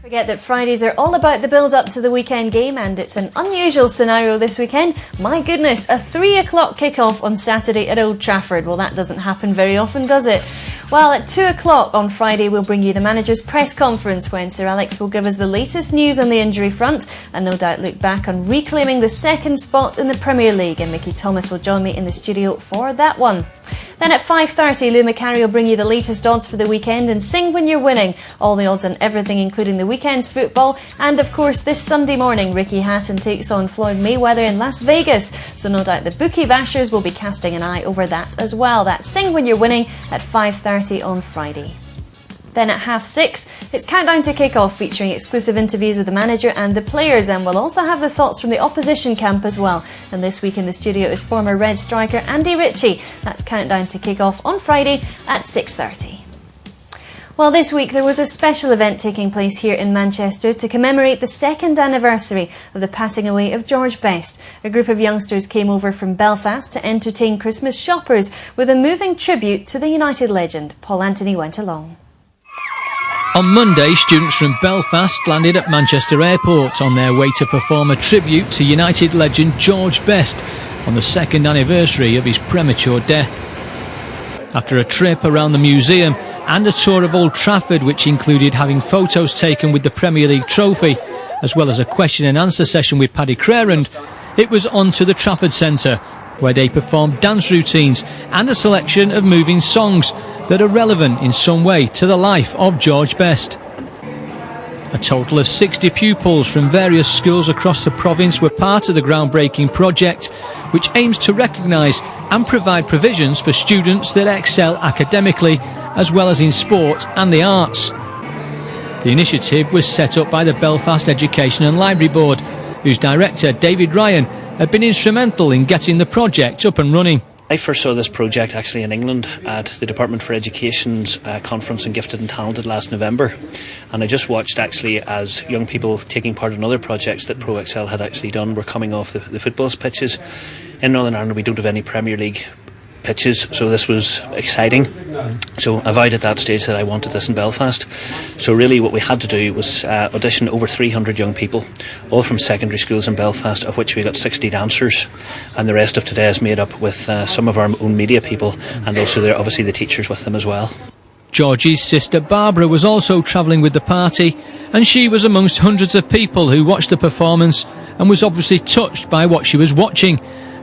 Forget that Fridays are all about the build-up to the weekend game, and it's an unusual scenario this weekend. My goodness, a 3 o'clock kick-off on Saturday at Old Trafford. Well, that doesn't happen very often, does it? Well, at 2 o'clock on Friday, we'll bring you the manager's press conference when Sir Alex will give us the latest news on the injury front and no doubt look back on reclaiming the second spot in the Premier League. And Mickey Thomas will join me in the studio for that one. Then at 5:30, Lou McCarry will bring you the latest odds for the weekend and Sing When You're Winning. All the odds on everything, including the weekend's football. And of course, this Sunday morning, Ricky Hatton takes on Floyd Mayweather in Las Vegas. So no doubt the bookie bashers will be casting an eye over that as well. That's Sing When You're Winning at 5:30 on Friday. Then at 6:30, it's Countdown to Kick-Off, featuring exclusive interviews with the manager and the players, and we'll also have the thoughts from the opposition camp as well. And this week in the studio is former Red striker Andy Ritchie. That's Countdown to Kick-Off on Friday at 6:30. Well, this week there was a special event taking place here in Manchester to commemorate the second anniversary of the passing away of George Best. A group of youngsters came over from Belfast to entertain Christmas shoppers with a moving tribute to the United legend. Paul Anthony went along. On Monday, students from Belfast landed at Manchester Airport on their way to perform a tribute to United legend George Best on the second anniversary of his premature death. After a trip around the museum and a tour of Old Trafford, which included having photos taken with the Premier League trophy, as well as a question and answer session with Paddy Crerand, it was on to the Trafford Centre, where they performed dance routines and a selection of moving songs that are relevant in some way to the life of George Best. A total of 60 pupils from various schools across the province were part of the groundbreaking project, which aims to recognise and provide provisions for students that excel academically as well as in sport and the arts. The initiative was set up by the Belfast Education and Library Board, whose director, David Ryan, had been instrumental in getting the project up and running. I first saw this project actually in England at the Department for Education's conference on Gifted and Talented last November, and I just watched actually as young people taking part in other projects that Pro Excel had actually done were coming off the football pitches. In Northern Ireland we don't have any Premier League pitches, so this was exciting. So I vowed at that stage that I wanted this in Belfast. So really what we had to do was audition over 300 young people, all from secondary schools in Belfast, of which we got 60 dancers, and the rest of today is made up with some of our own media people, and also there obviously the teachers with them as well. George's sister Barbara was also travelling with the party, and she was amongst hundreds of people who watched the performance and was obviously touched by what she was watching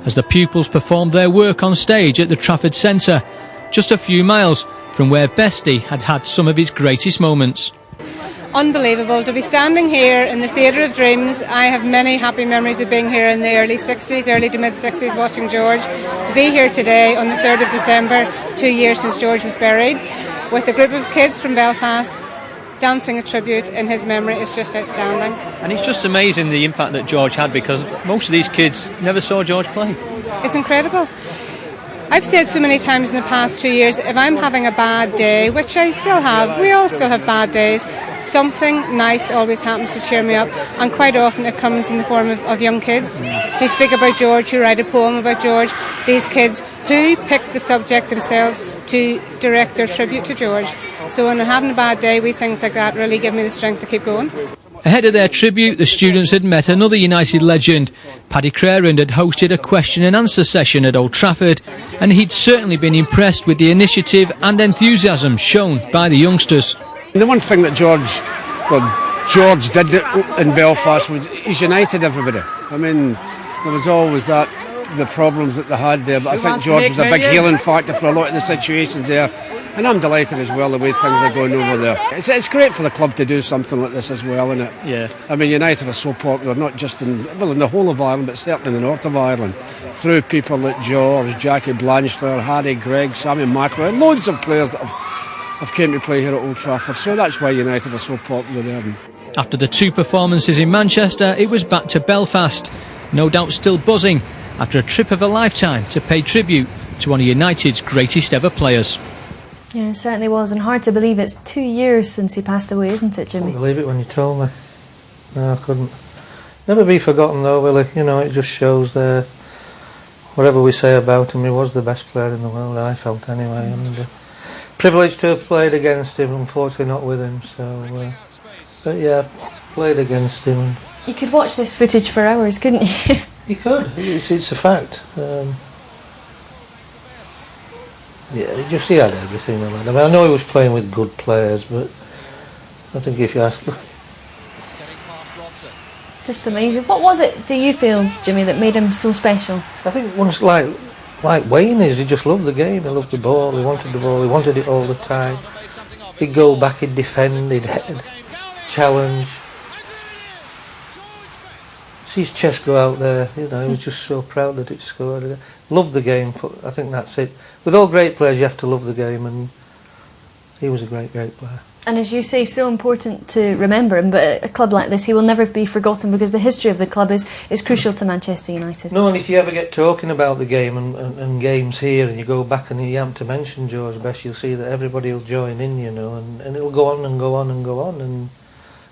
as the pupils performed their work on stage at the Trafford Centre, just a few miles from where Bestie had had some of his greatest moments. Unbelievable to be standing here in the Theatre of Dreams. I have many happy memories of being here in the early to mid 60s watching George. To be here today on the 3rd of December, 2 years since George was buried, with a group of kids from Belfast dancing a tribute in his memory is just outstanding. And it's just amazing the impact that George had, because most of these kids never saw George play. It's incredible. I've said so many times in the past 2 years, if I'm having a bad day, which I still have, we all still have bad days, something nice always happens to cheer me up, and quite often it comes in the form of young kids who speak about George, who write a poem about George, these kids who pick the subject themselves to direct their tribute to George. So when I'm having a bad day, wee things like that really give me the strength to keep going. Ahead of their tribute, the students had met another United legend. Paddy Crerand had hosted a question and answer session at Old Trafford, and he'd certainly been impressed with the initiative and enthusiasm shown by the youngsters. The one thing that George did in Belfast was he's united everybody. I mean, there was always the problems that they had there, but I think George was a big healing factor for a lot of the situations there, and I'm delighted as well the way things are going over there. It's great for the club to do something like this as well, isn't it? Yeah. I mean, United are so popular, not just in the whole of Ireland, but certainly in the north of Ireland, through people like George, Jackie Blanchflower, Harry Gregg, Sammy McLaren, loads of players that have came to play here at Old Trafford, so that's why United are so popular there. After the two performances in Manchester, it was back to Belfast, no doubt still buzzing after a trip of a lifetime to pay tribute to one of United's greatest ever players. Yeah, it certainly was, and hard to believe it's 2 years since he passed away, isn't it, Jimmy? I couldn't believe it when you told me. No, I couldn't. Never be forgotten though, Willie. You know, it just shows there, whatever we say about him, he was the best player in the world, I felt anyway. And privileged to have played against him, unfortunately not with him, so but yeah, played against him. You could watch this footage for hours, couldn't you? You could, it's a fact. Yeah, he had everything, the lad. I mean, I know he was playing with good players, but I think if you ask, look, just amazing. What was it, do you feel, Jimmy, that made him so special? I think once like Wayne is, he just loved the game, he loved the ball, he wanted it all the time. He'd go back, he'd defend, he'd head, challenge. See his chest go out there, you know, he was just so proud that it scored. Loved the game, I think that's it. With all great players you have to love the game, and he was a great player. And as you say, so important to remember him, but at a club like this he will never be forgotten because the history of the club is crucial to Manchester United. No, and if you ever get talking about the game and games here, and you go back and you happen to mention George Best, you'll see that everybody will join in, you know, and it'll go on and go on and go on, and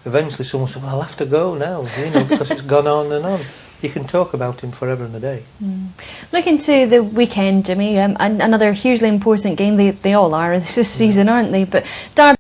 eventually someone will say, well, I'll have to go now, you know, because it's gone on and on. You can talk about him forever and a day. Looking to the weekend, Jimmy, another hugely important game. They all are this season, aren't they? But Derby